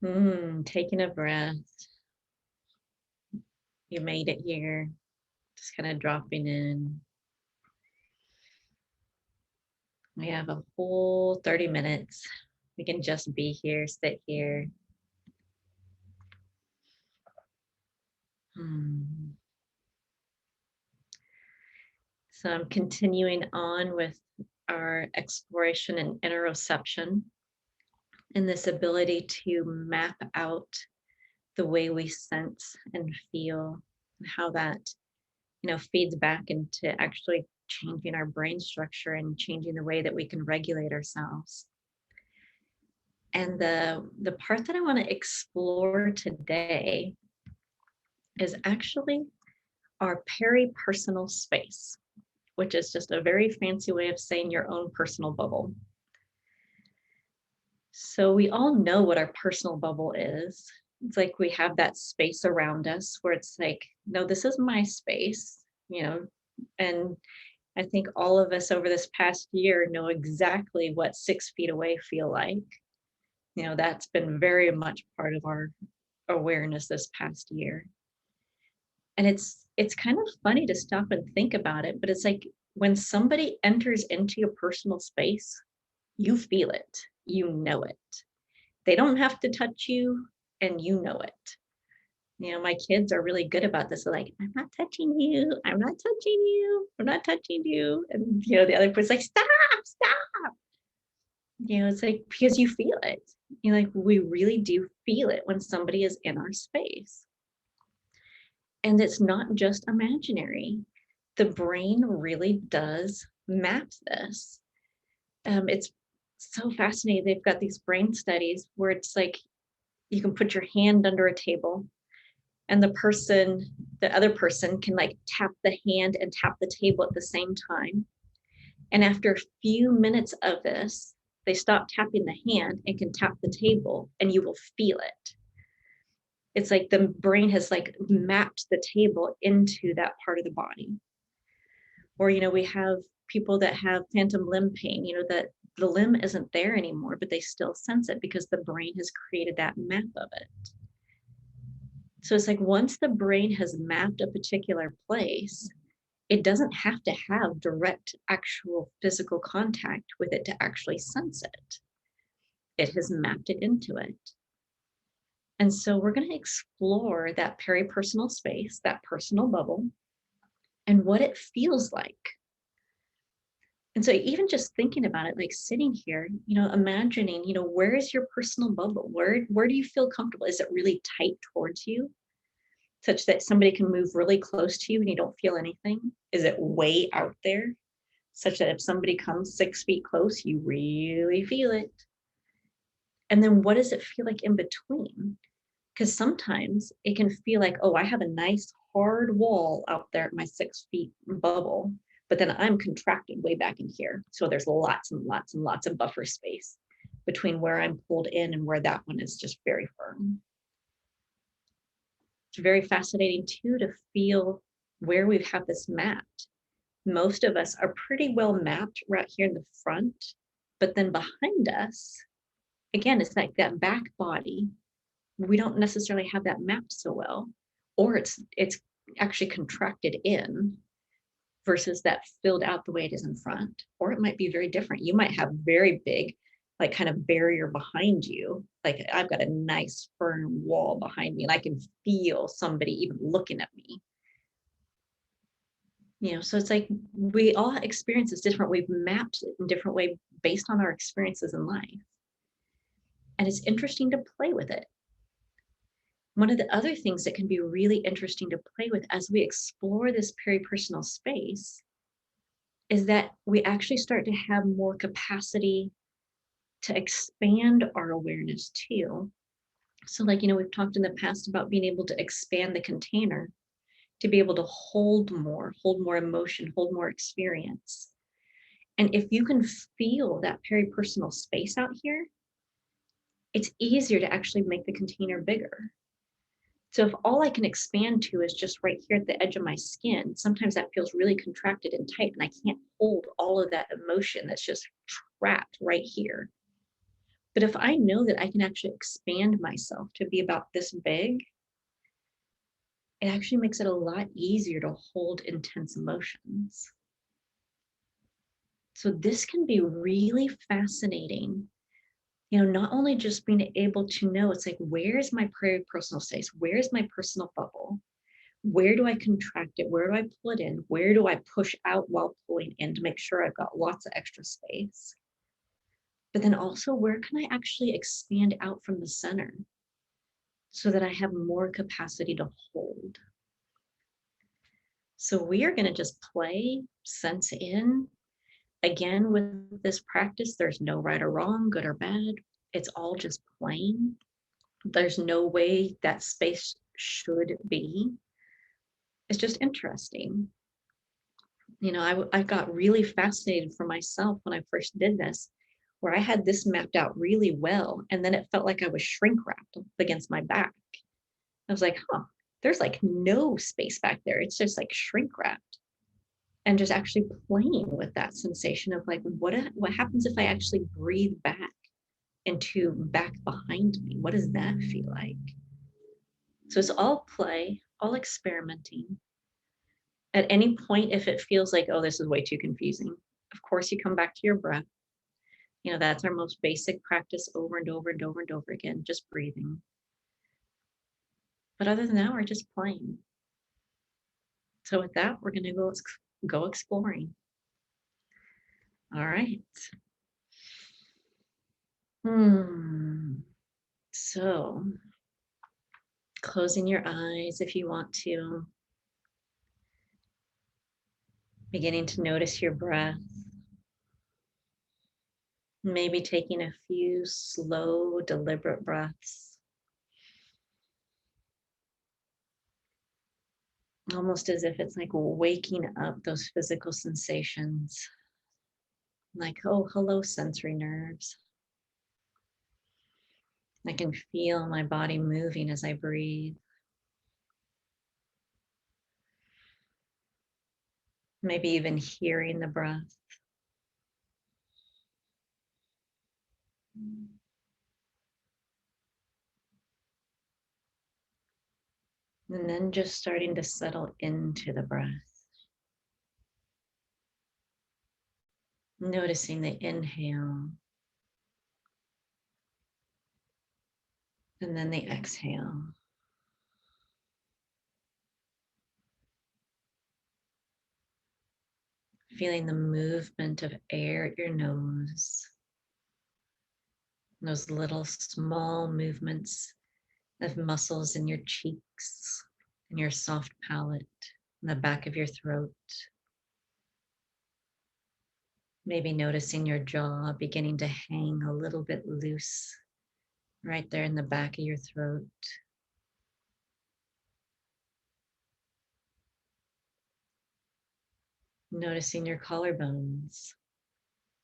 Taking a breath. You made it here. Just kind of dropping in. We have a whole 30 minutes. We can just be here, sit here. Hmm. So I'm continuing on with our exploration and interoception and this ability to map out the way we sense and feel and how that feeds back into actually changing our brain structure and changing the way that we can regulate ourselves. And the part that I want to explore today is actually our peri-personal space, which is just a very fancy way of saying your own personal bubble. So we all know what our personal bubble is. It's like we have that space around us where it's like, no, this is my space, and I think all of us over this past year know exactly what 6 feet away feel like. That's been very much part of our awareness this past year. And it's kind of funny to stop and think about it, but it's like when somebody enters into your personal space, you feel it, you know it. They don't have to touch you, and you know it. My kids are really good about this. They're like, I'm not touching you. I'm not touching you. I'm not touching you. And, the other person's like, stop, stop. It's like, because you feel it. Like, we really do feel it when somebody is in our space. And it's not just imaginary. The brain really does map this. It's so fascinating. They've got these brain studies where it's like you can put your hand under a table and the other person can like tap the hand and tap the table at the same time. And after a few minutes of this, they stop tapping the hand and can tap the table, and you will feel it. It's like the brain has like mapped the table into that part of the body. Or, we have people that have phantom limb pain, that the limb isn't there anymore, but they still sense it because the brain has created that map of it. So it's like once the brain has mapped a particular place, it doesn't have to have direct actual physical contact with it to actually sense it. It has mapped it into it. And so we're going to explore that peri-personal space, that personal bubble, and what it feels like. And so even just thinking about it, like sitting here, imagining, where is your personal bubble? Where do you feel comfortable? Is it really tight towards you, such that somebody can move really close to you and you don't feel anything? Is it way out there, such that if somebody comes 6 feet close, you really feel it? And then what does it feel like in between? Because sometimes it can feel like, oh, I have a nice hard wall out there at my 6 feet bubble, but then I'm contracted way back in here. So there's lots and lots and lots of buffer space between where I'm pulled in and where that one is just very firm. It's very fascinating too to feel where we have this mapped. Most of us are pretty well mapped right here in the front, but then behind us, again, it's like that back body. We don't necessarily have that mapped so well, or it's actually contracted in versus that filled out the way it is in front. Or it might be very different. You might have very big, like kind of barrier behind you. Like I've got a nice firm wall behind me and I can feel somebody even looking at me. So it's like we all experience this different. We've mapped it in different way based on our experiences in life. And it's interesting to play with it. One of the other things that can be really interesting to play with as we explore this peri-personal space is that we actually start to have more capacity to expand our awareness too. So like, we've talked in the past about being able to expand the container to be able to hold more emotion, hold more experience. And if you can feel that peri-personal space out here, it's easier to actually make the container bigger. So if all I can expand to is just right here at the edge of my skin, sometimes that feels really contracted and tight, and I can't hold all of that emotion that's just trapped right here. But if I know that I can actually expand myself to be about this big, it actually makes it a lot easier to hold intense emotions. So this can be really fascinating. Not only just being able to know, it's like, where's my personal space? Where's my personal bubble? Where do I contract it? Where do I pull it in? Where do I push out while pulling in to make sure I've got lots of extra space? But then also, where can I actually expand out from the center so that I have more capacity to hold? So we are going to just play, sense in. Again, with this practice, there's no right or wrong, good or bad. It's all just playing. There's no way that space should be. It's just interesting. I got really fascinated for myself when I first did this, where I had this mapped out really well. And then it felt like I was shrink wrapped against my back. I was like, huh, there's like no space back there. It's just like shrink wrapped. And just actually playing with that sensation of like, what happens if I actually breathe back into back behind me? What does that feel like? So it's all play, all experimenting. At any point, if it feels like, oh, this is way too confusing, of course, you come back to your breath. That's our most basic practice over and over and over and over again, just breathing. But other than that, we're just playing. So with that, we're going to go exploring. All right. So closing your eyes if you want to, beginning to notice your breath. Maybe taking a few slow, deliberate breaths, almost as if it's like waking up those physical sensations, like, oh, hello, sensory nerves. I can feel my body moving as I breathe. Maybe even hearing the breath. And then just starting to settle into the breath. Noticing the inhale and then the exhale. Feeling the movement of air at your nose. Those little small movements of muscles in your cheeks and your soft palate, in the back of your throat. Maybe noticing your jaw beginning to hang a little bit loose right there in the back of your throat. Noticing your collarbones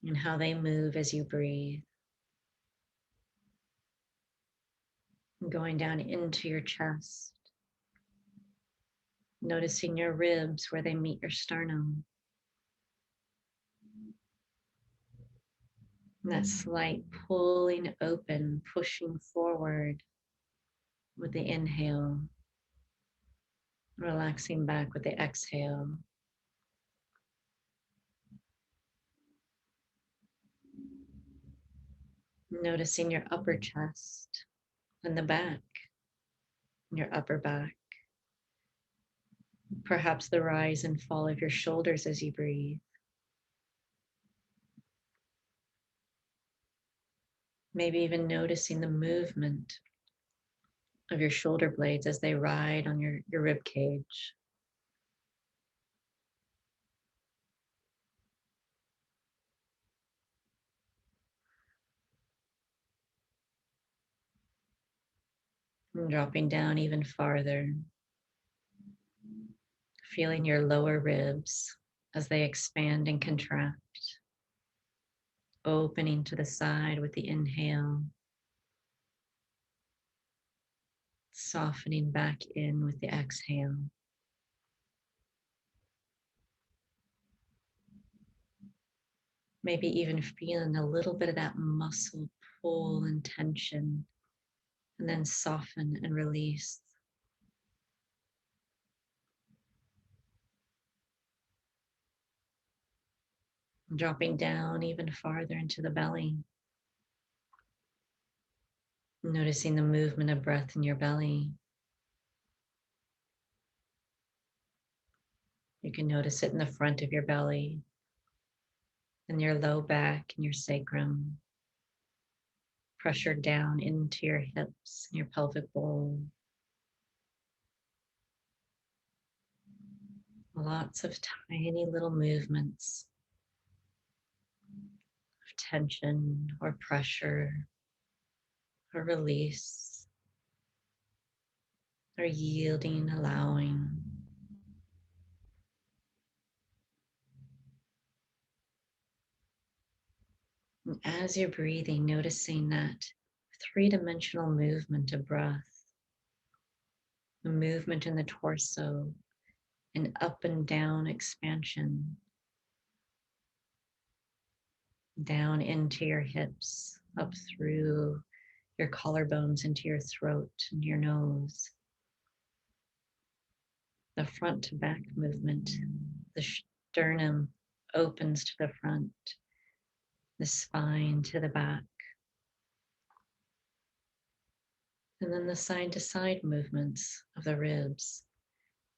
and how they move as you breathe. Going down into your chest. Noticing your ribs where they meet your sternum. And that slight pulling open, pushing forward with the inhale. Relaxing back with the exhale. Noticing your upper chest and the back, your upper back. Perhaps the rise and fall of your shoulders as you breathe. Maybe even noticing the movement of your shoulder blades as they ride on your rib cage. And dropping down even farther. Feeling your lower ribs as they expand and contract. Opening to the side with the inhale. Softening back in with the exhale. Maybe even feeling a little bit of that muscle pull and tension, and then soften and release. Dropping down even farther into the belly. Noticing the movement of breath in your belly. You can notice it in the front of your belly, in your low back and your sacrum. Pressure down into your hips and your pelvic bowl. Lots of tiny little movements of tension or pressure or release or yielding, allowing. And as you're breathing, noticing that three-dimensional movement of breath, the movement in the torso, an up and down expansion, down into your hips, up through your collarbones into your throat and your nose. The front to back movement, the sternum opens to the front, the spine to the back, and then the side to side movements of the ribs,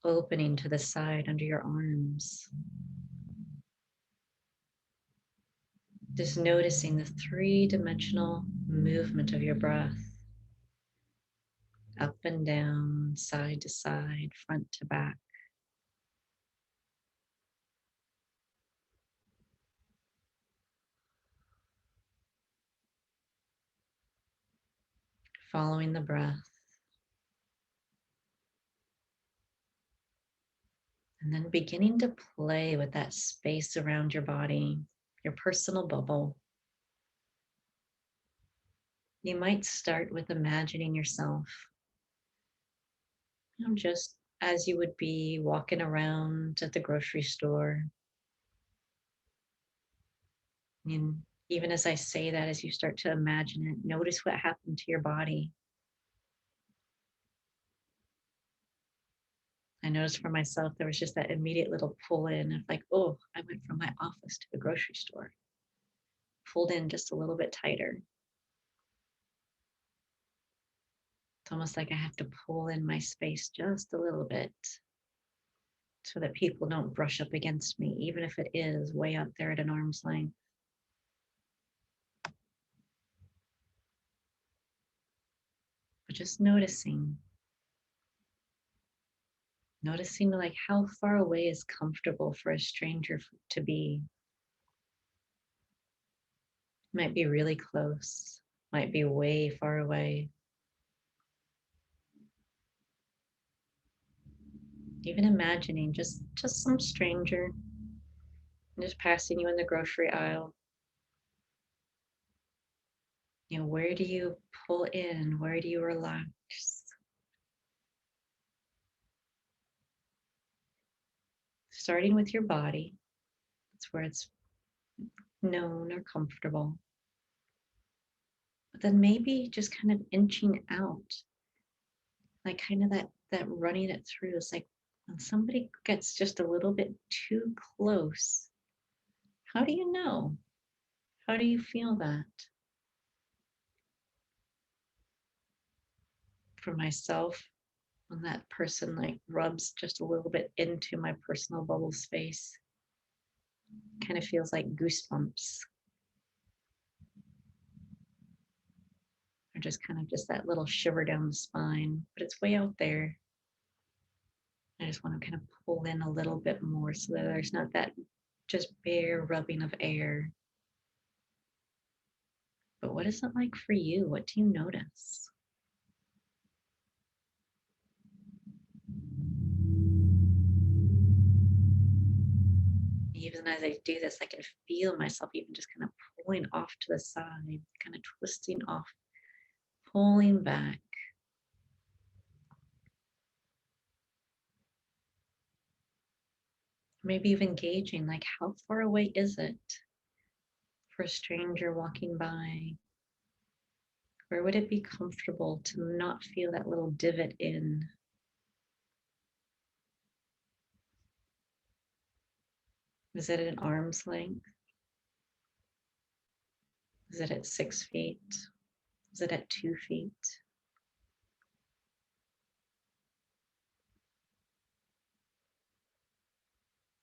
opening to the side under your arms. Just noticing the three-dimensional movement of your breath, up and down, side to side, front to back. Following the breath, and then beginning to play with that space around your body, your personal bubble. You might start with imagining yourself, just as you would be walking around at the grocery store. And even as I say that, as you start to imagine it, notice what happened to your body. I noticed for myself, there was just that immediate little pull in of like, oh, I went from my office to the grocery store, pulled in just a little bit tighter. It's almost like I have to pull in my space just a little bit so that people don't brush up against me, even if it is way out there at an arm's length. But just noticing like how far away is comfortable for a stranger to be. Might be really close, might be way far away. Even imagining just some stranger just passing you in the grocery aisle. Where do you pull in? Where do you relax? Starting with your body, that's where it's known or comfortable. But then maybe just kind of inching out, like kind of that running it through. It's like when somebody gets just a little bit too close, how do you know? How do you feel that? For myself, when that person like rubs just a little bit into my personal bubble space, kind of feels like goosebumps, or just kind of just that little shiver down the spine, but it's way out there. I just want to kind of pull in a little bit more so that there's not that just bare rubbing of air. But what is it like for you? What do you notice? Even as I do this, I can feel myself even just kind of pulling off to the side, kind of twisting off, pulling back. Maybe even gauging like how far away is it for a stranger walking by? Where would it be comfortable to not feel that little divot in? Is it at arm's length? Is it at 6 feet? Is it at 2 feet?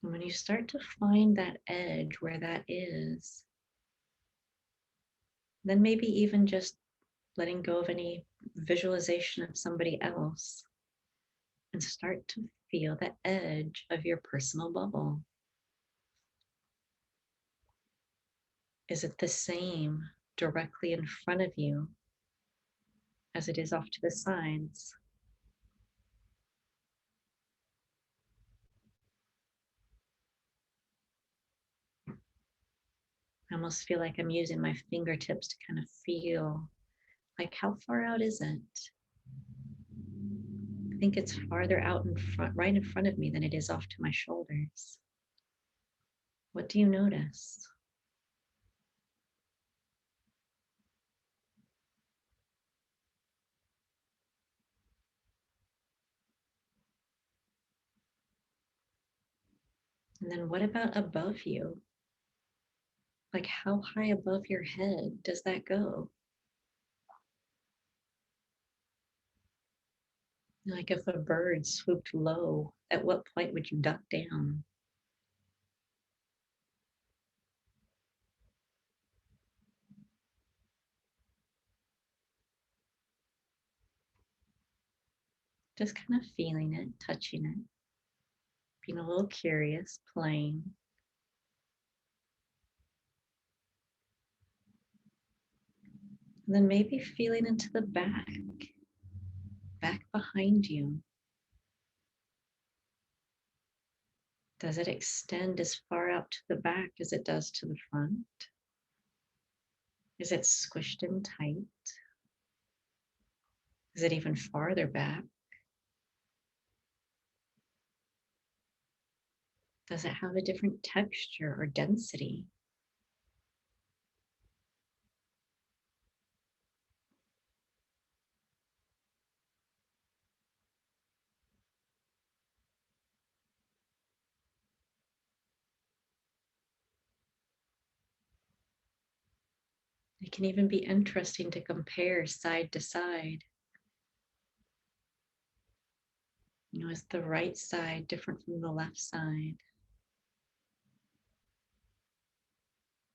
And when you start to find that edge where that is, then maybe even just letting go of any visualization of somebody else and start to feel the edge of your personal bubble. Is it the same directly in front of you as it is off to the sides? I almost feel like I'm using my fingertips to kind of feel like how far out is it? I think it's farther out in front, right in front of me than it is off to my shoulders. What do you notice? And then what about above you? Like how high above your head does that go? Like if a bird swooped low, at what point would you duck down? Just kind of feeling it, touching it, being a little curious, playing. And then maybe feeling into the back behind you. Does it extend as far out to the back as it does to the front? Is it squished in tight? Is it even farther back? Does it have a different texture or density? It can even be interesting to compare side to side. You know, is the right side different from the left side?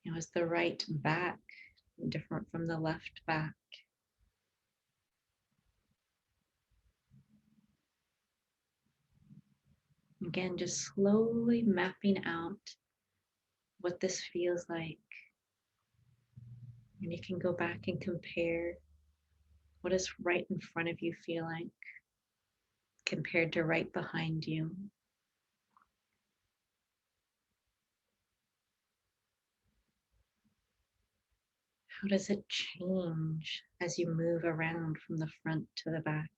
You know, is the right back different from the left back? Again, just slowly mapping out what this feels like. And you can go back and compare what does right in front of you feel like compared to right behind you. How does it change as you move around from the front to the back?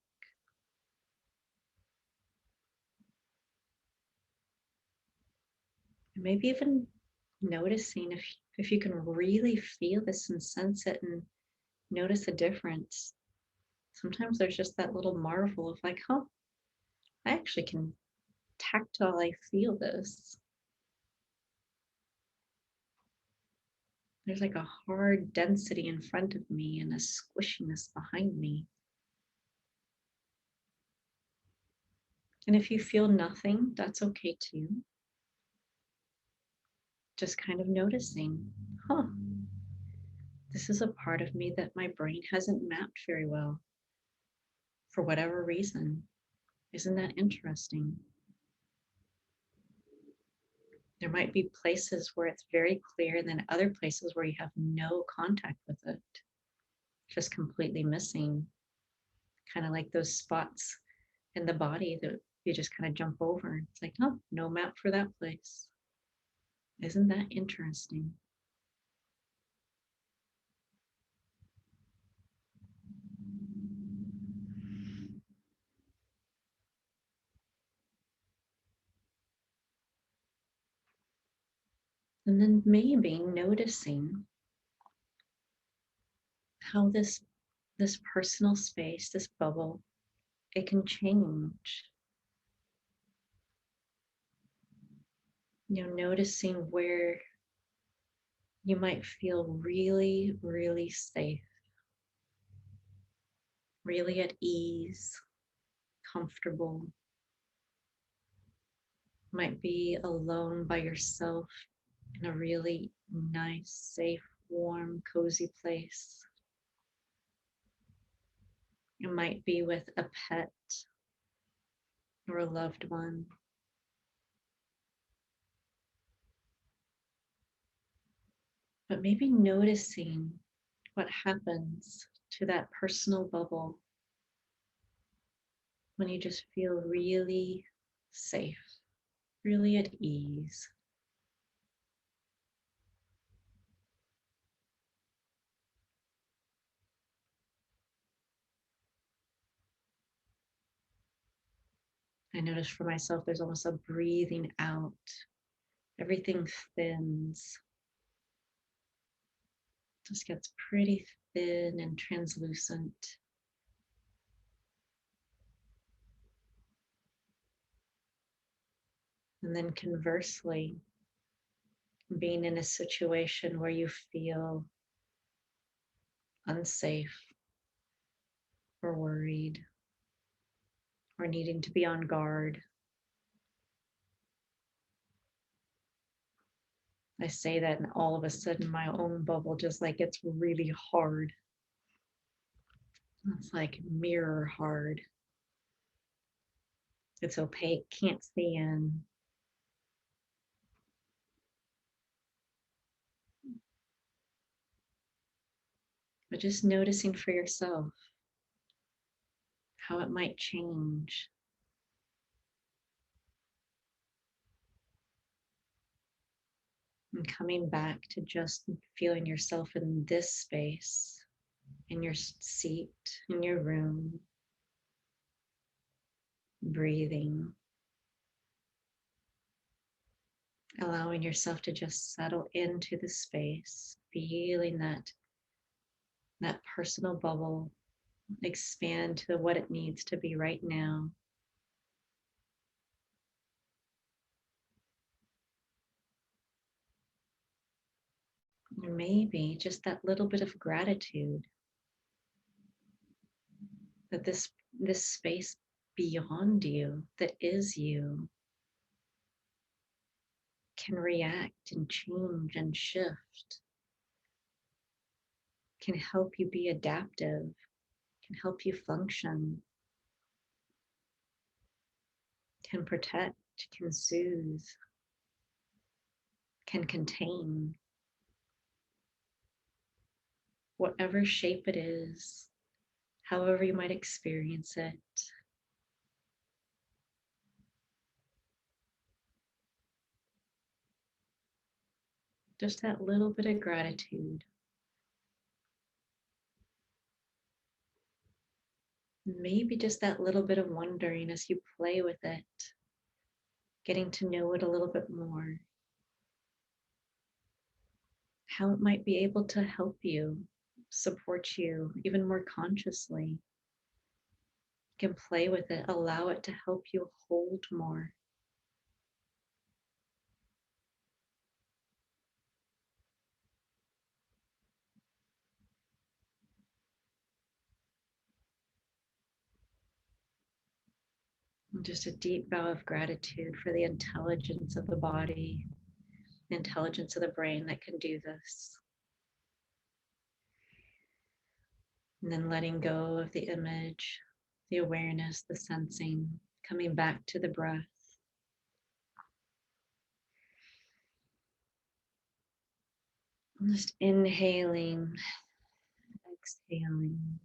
And maybe even noticing if you can really feel this and sense it and notice a difference. Sometimes there's just that little marvel of like, oh, I actually can tactile feel this. There's like a hard density in front of me and a squishiness behind me. And if you feel nothing, that's okay too. Just kind of noticing, huh, this is a part of me that my brain hasn't mapped very well for whatever reason. Isn't that interesting? There might be places where it's very clear, and then other places where you have no contact with it, just completely missing. Kind of like those spots in the body that you just kind of jump over. It's like, oh, no map for that place. Isn't that interesting? And then maybe noticing how this this personal space, this bubble, it can change. Noticing where you might feel really, really safe, really at ease, comfortable. Might be alone by yourself in a really nice, safe, warm, cozy place. It might be with a pet or a loved one. But maybe noticing what happens to that personal bubble when you just feel really safe, really at ease. I notice for myself, there's almost a breathing out. Everything thins, just gets pretty thin and translucent. And then conversely, being in a situation where you feel unsafe or worried or needing to be on guard. I say that, and all of a sudden, my own bubble just like gets really hard. It's like mirror hard. It's opaque, can't see in. But just noticing for yourself how it might change. And coming back to just feeling yourself in this space, in your seat, in your room, breathing, allowing yourself to just settle into the space, feeling that personal bubble expand to what it needs to be right now. Or maybe just that little bit of gratitude that this space beyond you, that is you, can react and change and shift, can help you be adaptive, can help you function, can protect, can soothe, can contain, whatever shape it is, however you might experience it. Just that little bit of gratitude. Maybe just that little bit of wondering as you play with it, getting to know it a little bit more, how it might be able to help you, support you even more consciously. You can play with it, allow it to help you hold more. And just a deep bow of gratitude for the intelligence of the body, the intelligence of the brain that can do this. And then letting go of the image, the awareness, the sensing, coming back to the breath. Just inhaling, exhaling.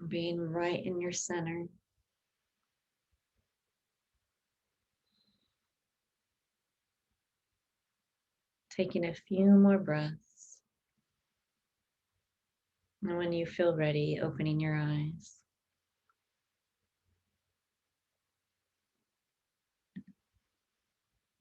Being right in your center. Taking a few more breaths. And when you feel ready, opening your eyes.